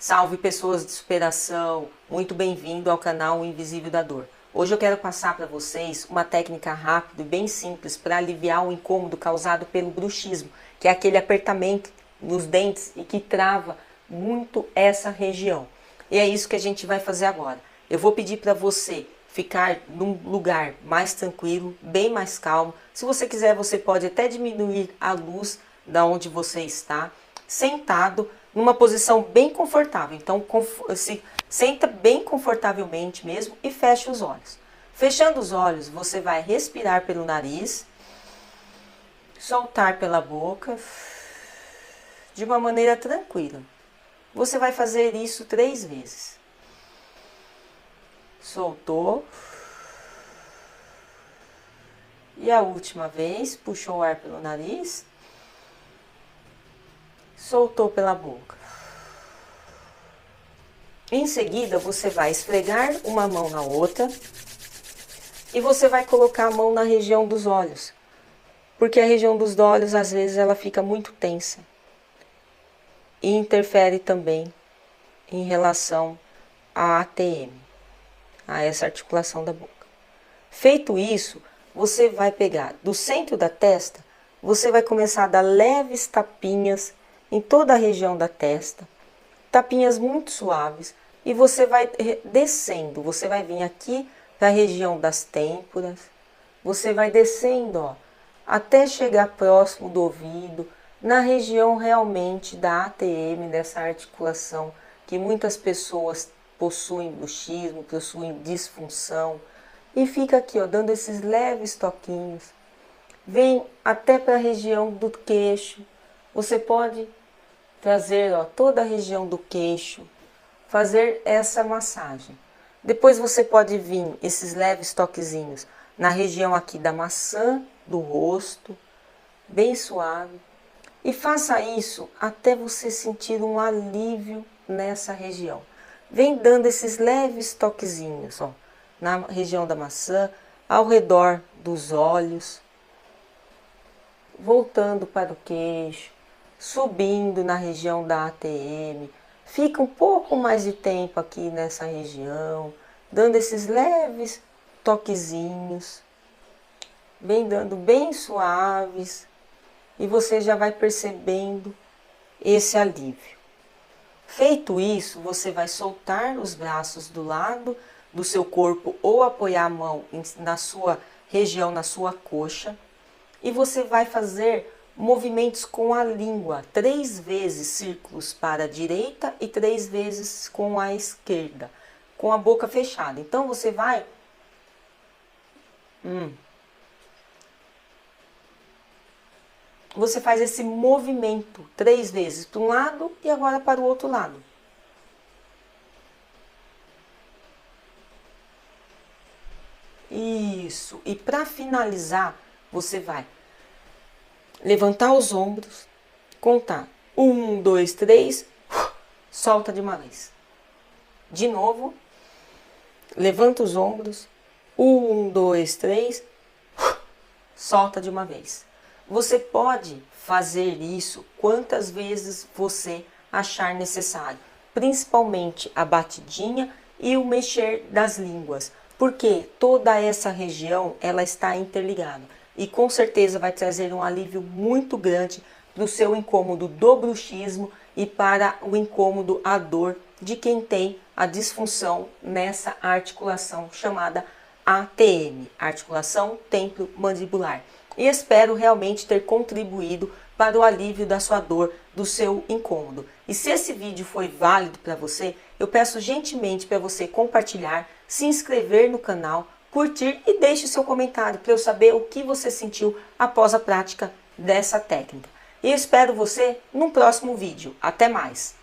Salve pessoas de superação, muito bem-vindo ao canal Invisível da Dor. Hoje eu quero passar para vocês uma técnica rápida e bem simples para aliviar o incômodo causado pelo bruxismo, que é aquele apertamento nos dentes e que trava muito essa região. E é isso que a gente vai fazer agora. Eu vou pedir para você ficar num lugar mais tranquilo, bem mais calmo. Se você quiser, você pode até diminuir a luz da onde você está, sentado, numa posição bem confortável. Então, se senta bem confortavelmente mesmo e fecha os olhos. Fechando os olhos, você vai respirar pelo nariz, soltar pela boca, de uma maneira tranquila. Você vai fazer isso 3 vezes. Soltou. E a última vez, puxou o ar pelo nariz, soltou pela boca. Em seguida, você vai esfregar uma mão na outra e você vai colocar a mão na região dos olhos, porque a região dos olhos, às vezes, ela fica muito tensa e interfere também em relação à ATM, a essa articulação da boca. Feito isso, você vai pegar do centro da testa, você vai começar a dar leves tapinhas em toda a região da testa, tapinhas muito suaves, e você vai descendo, você vai vir aqui para a região das têmporas, você vai descendo, ó, até chegar próximo do ouvido, na região realmente da ATM, dessa articulação que muitas pessoas possuem bruxismo, possuem disfunção, e fica aqui, ó, dando esses leves toquinhos. Vem até para a região do queixo. Você pode trazer, ó, toda a região do queixo, fazer essa massagem. Depois você pode vir esses leves toquezinhos na região aqui da maçã do rosto, bem suave. E faça isso até você sentir um alívio nessa região. Vem dando esses leves toquezinhos, ó, na região da maçã, ao redor dos olhos, voltando para o queixo, subindo na região da ATM. Fica um pouco mais de tempo aqui nessa região, dando esses leves toquezinhos, vem dando bem suaves, e você já vai percebendo esse alívio. Feito isso, você vai soltar os braços do lado do seu corpo ou apoiar a mão na sua região, na sua coxa, e você vai fazer movimentos com a língua, 3 vezes círculos para a direita e 3 vezes com a esquerda, com a boca fechada. Então você vai você faz esse movimento 3 vezes para um lado e agora para o outro lado. Isso. E para finalizar, você vai levantar os ombros, contar 1, 2, 3, solta de uma vez. De novo, levanta os ombros, 1, 2, 3, solta de uma vez. Você pode fazer isso quantas vezes você achar necessário, principalmente a batidinha e o mexer das línguas, porque toda essa região ela está interligada. E com certeza vai trazer um alívio muito grande para o seu incômodo do bruxismo e para o incômodo, a dor de quem tem a disfunção nessa articulação chamada ATM, articulação temporomandibular. E espero realmente ter contribuído para o alívio da sua dor, do seu incômodo. E se esse vídeo foi válido para você, eu peço gentilmente para você compartilhar, se inscrever no canal, curtir e deixe seu comentário para eu saber o que você sentiu após a prática dessa técnica. E eu espero você no próximo vídeo. Até mais!